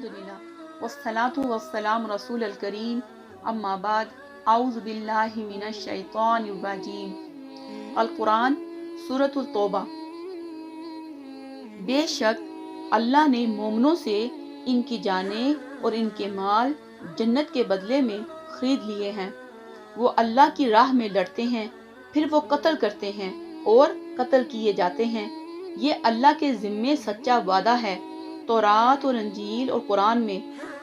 الحمدللہ والصلاة والسلام رسول الکریم اما بعد اعوذ باللہ من الشیطان الرجیم۔ القرآن سورۃ التوبہ۔ بے شک اللہ نے مومنوں سے ان کی جانیں اور ان کے مال جنت کے بدلے میں خرید لیے ہیں۔ وہ اللہ کی راہ میں لڑتے ہیں، پھر وہ قتل کرتے ہیں اور قتل کیے جاتے ہیں۔ یہ اللہ کے ذمے سچا وعدہ ہے تورات اور انجیل اور قرآن میں،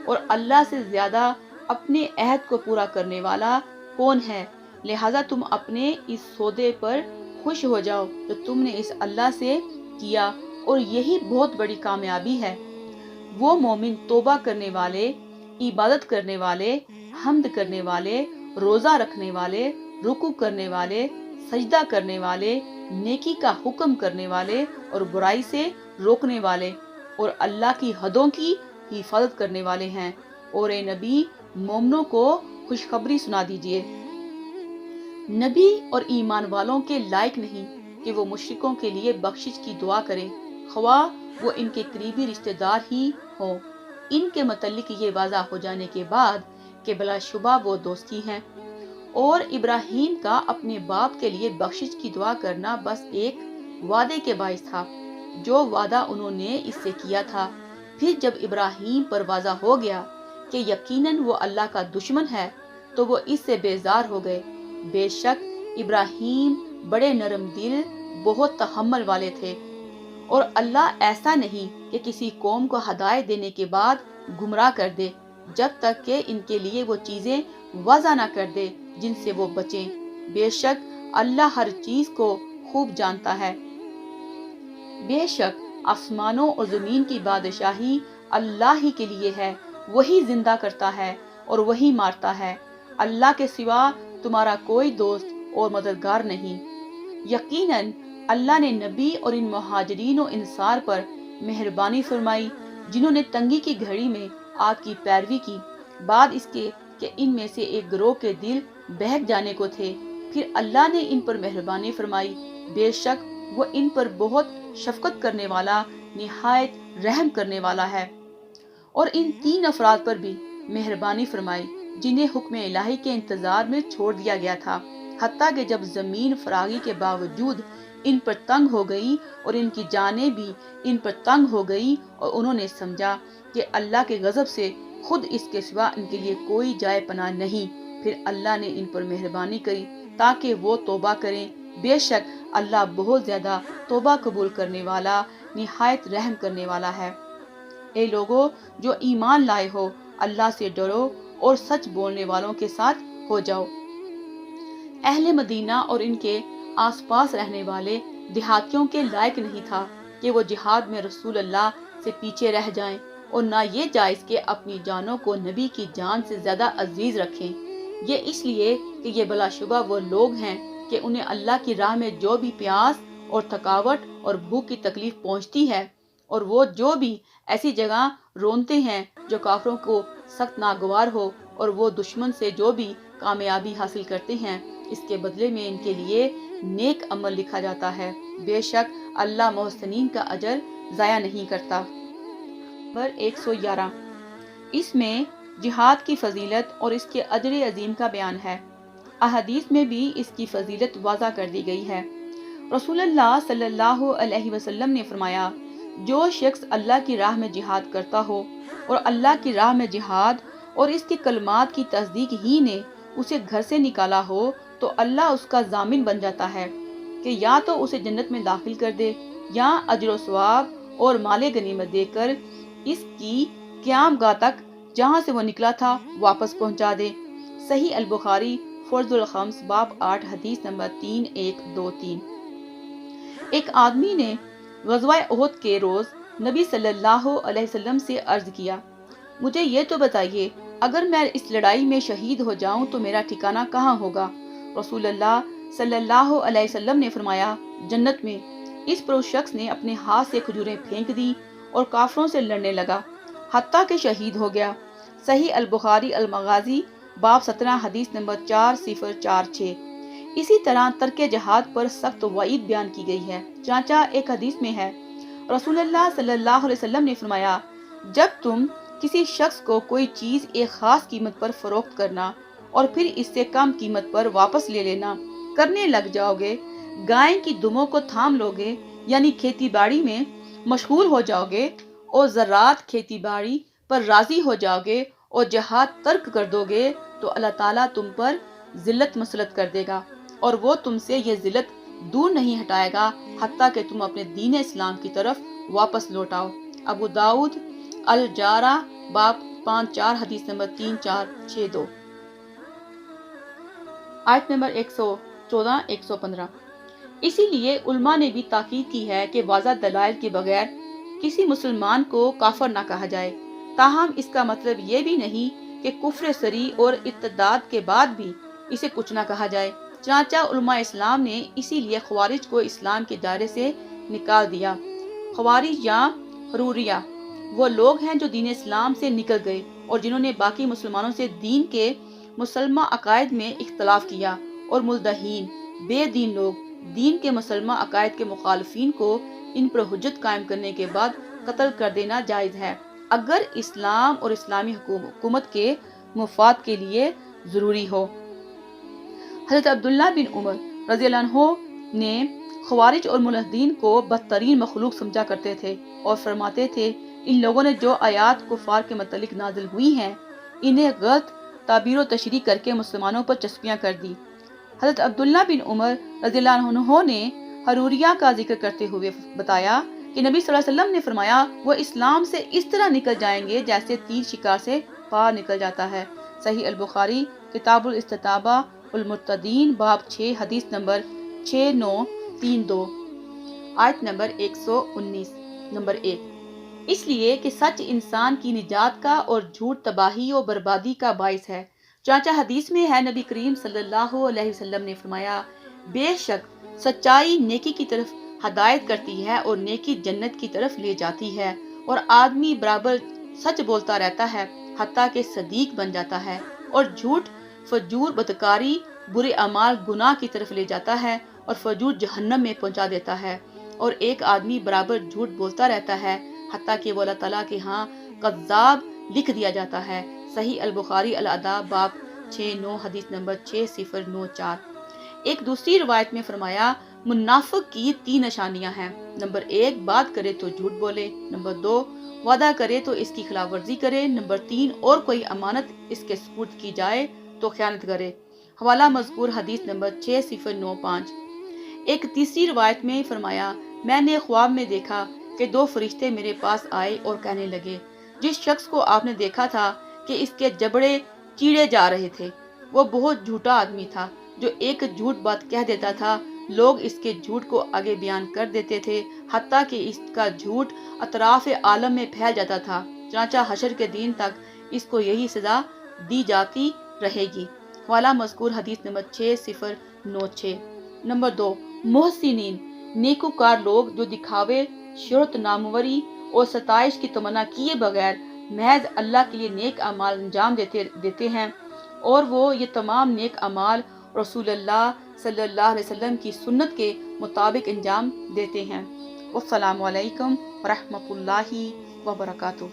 اور اللہ سے زیادہ اپنے عہد کو پورا کرنے والا کون ہے؟ لہٰذا تم اپنے اس سودے پر خوش ہو جاؤ جو تم نے اس اللہ سے کیا، اور یہی بہت بڑی کامیابی ہے۔ وہ مومن توبہ کرنے والے، عبادت کرنے والے، حمد کرنے والے، روزہ رکھنے والے، رکوع کرنے والے، سجدہ کرنے والے، نیکی کا حکم کرنے والے اور برائی سے روکنے والے، اور اللہ کی حدوں کی حفاظت کرنے والے ہیں۔ اور اے نبی، مومنوں کو خوشخبری سنا دیجئے۔ نبی اور ایمان والوں کے لائق نہیں کہ وہ مشرکوں کے لیے بخشش کی دعا کریں، خواہ وہ ان کے قریبی رشتہ دار ہی ہوں، ان کے متعلق یہ واضح ہو جانے کے بعد کہ بلا شبہ وہ دوستی ہیں۔ اور ابراہیم کا اپنے باپ کے لیے بخشش کی دعا کرنا بس ایک وعدے کے باعث تھا جو وعدہ انہوں نے اس سے کیا تھا۔ پھر جب ابراہیم پر واضح ہو گیا کہ یقیناً وہ اللہ کا دشمن ہے تو وہ اس سے بیزار ہو گئے۔ بے شک ابراہیم بڑے نرم دل، بہت تحمل والے تھے، اور اللہ ایسا نہیں کہ کسی قوم کو ہدایت دینے کے بعد گمراہ کر دے جب تک کہ ان کے لیے وہ چیزیں واضح نہ کر دے جن سے وہ بچیں۔ بے شک اللہ ہر چیز کو خوب جانتا ہے۔ بے شک آسمانوں اور زمین کی بادشاہی اللہ ہی کے لیے ہے، وہی زندہ کرتا ہے اور وہی مارتا ہے، اللہ کے سوا تمہارا کوئی دوست اور مددگار نہیں۔ یقیناً اللہ نے نبی اور ان مہاجرین و انصار پر مہربانی فرمائی جنہوں نے تنگی کی گھڑی میں آپ کی پیروی کی، بعد اس کے کہ ان میں سے ایک گروہ کے دل بہک جانے کو تھے، پھر اللہ نے ان پر مہربانی فرمائی۔ بے شک وہ ان پر بہت شفقت کرنے والا، نہایت رحم کرنے والا ہے۔ اور ان تین افراد پر بھی مہربانی فرمائی جنہیں حکم الہی کے انتظار میں چھوڑ دیا گیا تھا، حتیٰ کہ جب زمین فراغی کے باوجود ان پر تنگ ہو گئی اور ان کی جانیں بھی ان پر تنگ ہو گئی، اور انہوں نے سمجھا کہ اللہ کے غضب سے خود اس کے سوا ان کے لیے کوئی جائے پناہ نہیں، پھر اللہ نے ان پر مہربانی کری تاکہ وہ توبہ کریں۔ بے شک اللہ بہت زیادہ توبہ قبول کرنے والا، نہایت رحم کرنے والا ہے۔ اے لوگو جو ایمان لائے ہو، اللہ سے ڈرو اور سچ بولنے والوں کے ساتھ ہو جاؤ۔ اہل مدینہ اور ان کے آس پاس رہنے والے دیہاتیوں کے لائق نہیں تھا کہ وہ جہاد میں رسول اللہ سے پیچھے رہ جائیں، اور نہ یہ جائز کہ اپنی جانوں کو نبی کی جان سے زیادہ عزیز رکھیں۔ یہ اس لیے کہ یہ بلا شبہ وہ لوگ ہیں کہ انہیں اللہ کی راہ میں جو بھی پیاس اور تھکاوٹ اور بھوک کی تکلیف پہنچتی ہے، اور وہ جو بھی ایسی جگہ رونتے ہیں جو کافروں کو سخت ناگوار ہو، اور وہ دشمن سے جو بھی کامیابی حاصل کرتے ہیں، اس کے بدلے میں ان کے لیے نیک عمل لکھا جاتا ہے۔ بے شک اللہ محسنین کا اجر ضائع نہیں کرتا۔ نمبر 111، اس میں جہاد کی فضیلت اور اس کے اجر عظیم کا بیان ہے۔ احادیث میں بھی اس کی فضیلت واضح کر دی گئی ہے۔ رسول اللہ صلی اللہ علیہ وسلم نے فرمایا، جو شخص اللہ کی راہ میں جہاد کرتا ہو، اور اللہ کی راہ میں جہاد اور اس کے کلمات کی تصدیق ہی نے اسے گھر سے نکالا ہو، تو اللہ اس کا ضامن بن جاتا ہے کہ یا تو اسے جنت میں داخل کر دے، یا اجر و ثواب اور مال غنیمت دے کر اس کی قیام گاہ تک جہاں سے وہ نکلا تھا واپس پہنچا دے۔ صحیح البخاری فرض الخمس باب 8 حدیث نمبر 3123۔ ایک آدمی نے غزوہ احد کے روز نبی صلی اللہ علیہ وسلم سے عرض کیا، مجھے یہ تو بتائیے، اگر میں اس لڑائی میں شہید ہو جاؤں تو میرا ٹھکانہ کہاں ہوگا؟ رسول اللہ صلی اللہ علیہ وسلم نے فرمایا، جنت میں۔ اس پر اس شخص نے اپنے ہاتھ سے کھجوریں پھینک دی اور کافروں سے لڑنے لگا حتیٰ کہ شہید ہو گیا۔ صحیح البخاری المغازی باب 17 حدیث نمبر 4046۔ اسی طرح ترک جہاد پر سخت وعید بیان کی گئی ہے، چنانچہ ایک حدیث میں ہے، رسول اللہ صلی اللہ علیہ وسلم نے فرمایا، جب تم کسی شخص کو کوئی چیز ایک خاص قیمت پر فروخت کرنا اور پھر اس سے کم قیمت پر واپس لے لینا کرنے لگ جاؤ گے، گائے کی دموں کو تھام لو گے، یعنی کھیتی باڑی میں مشغول ہو جاؤ گے اور زراعت کھیتی باڑی پر راضی ہو جاؤ گے اور جہاد ترک کر دو گے، تو اللہ تعالیٰ تم پر ذلت مسلط کر دے گا اور وہ تم سے یہ ذلت دور نہیں ہٹائے گا حتیٰ کہ تم اپنے دین اسلام کی طرف واپس لوٹ آؤ۔ ابو داؤد الجارہ باب 5-4 حدیث نمبر 3462۔ آیت نمبر 114-115۔ اسی لیے علماء نے بھی تاکید کی ہے کہ واضح دلائل کے بغیر کسی مسلمان کو کافر نہ کہا جائے، تاہم اس کا مطلب یہ بھی نہیں کہ کفر صریح اور ارتداد کے بعد بھی اسے کچھ نہ کہا جائے۔ چنانچہ علماء اسلام نے اسی لیے خوارج کو اسلام کے دائرے سے نکال دیا۔ خوارج یا حروریہ وہ لوگ ہیں جو دین اسلام سے نکل گئے اور جنہوں نے باقی مسلمانوں سے دین کے مسلمہ عقائد میں اختلاف کیا، اور ملدحین بے دین لوگ دین کے مسلمہ عقائد کے مخالفین کو ان پر حجت قائم کرنے کے بعد قتل کر دینا جائز ہے، اگر اسلام اور اسلامی حکومت کے مفاد کے لیے ضروری ہو۔ حضرت عبداللہ بن عمر رضی اللہ عنہ نے خوارج اور ملحدین کو بدترین مخلوق سمجھا کرتے تھے اور فرماتے تھے ان لوگوں نے جو آیات کفار کے متعلق نازل ہوئی ہیں انہیں غلط تعبیر و تشریح کر کے مسلمانوں پر چسپیاں کر دی۔ حضرت عبداللہ بن عمر رضی اللہ عنہ نے حروریہ کا ذکر کرتے ہوئے بتایا کہ نبی صلی اللہ علیہ وسلم نے فرمایا وہ اسلام سے اس طرح نکل جائیں گے جیسے تیر شکار سے پار نکل جاتا ہے۔ صحیح البخاری کتاب الاستتابہ المرتدین باب 6 حدیث نمبر 6932۔ آیت نمبر 119 نمبر 1۔ اس لیے کہ سچ انسان کی نجات کا اور جھوٹ تباہی و بربادی کا باعث ہے۔ چنانچہ حدیث میں ہے نبی کریم صلی اللہ علیہ وسلم نے فرمایا بے شک سچائی نیکی کی طرف ہدایت کرتی ہے اور نیکی جنت کی طرف لے جاتی ہے، اور آدمی برابر سچ بولتا رہتا ہے حتیٰ کہ صدیق بن جاتا ہے، اور جھوٹ فجور بدکاری برے اعمال گناہ کی طرف لے جاتا ہے اور فجور جہنم میں پہنچا دیتا ہے، اور ایک آدمی برابر جھوٹ بولتا رہتا ہے حتیٰ کہ وہ اللہ تعالیٰ کے ہاں کذاب لکھ دیا جاتا ہے۔ صحیح البخاری الاداب باب 6-9 حدیث نمبر 6094۔ ایک دوسری روایت میں فرمایا منافق کی 3 نشانیاں ہیں۔ نمبر 1 بات کرے تو جھوٹ بولے، نمبر 2 وعدہ کرے تو اس کی خلاف ورزی کرے، نمبر 3 اور کوئی امانت اس کے سپرد کی جائے تو خیانت کرے۔ حوالہ مذکور حدیث نمبر 6095۔ ایک تیسری روایت میں فرمایا میں نے خواب میں دیکھا کہ 2 فرشتے میرے پاس آئے اور کہنے لگے جس شخص کو آپ نے دیکھا تھا کہ اس کے جبڑے چیڑے جا رہے تھے وہ بہت جھوٹا آدمی تھا جو ایک جھوٹ بات کہہ دیتا تھا، لوگ اس کے جھوٹ کو آگے بیان کر دیتے تھے حتیٰ کہ اس کا جھوٹ اطراف عالم میں پھیل جاتا تھا، چنانچہ حشر کے دن تک اس کو یہی سزا دی جاتی رہے گی۔ حوالہ مذکور حدیث نمبر 6096۔ نمبر 2 محسنین نیکوکار لوگ جو دکھاوے، شہرت، ناموری اور ستائش کی تمنا کیے بغیر محض اللہ کے لیے نیک اعمال انجام دیتے ہیں، اور وہ یہ تمام نیک اعمال رسول اللہ صلی اللہ علیہ وسلم کی سنت کے مطابق انجام دیتے ہیں۔ والسلام علیکم ورحمۃ اللہ وبرکاتہ۔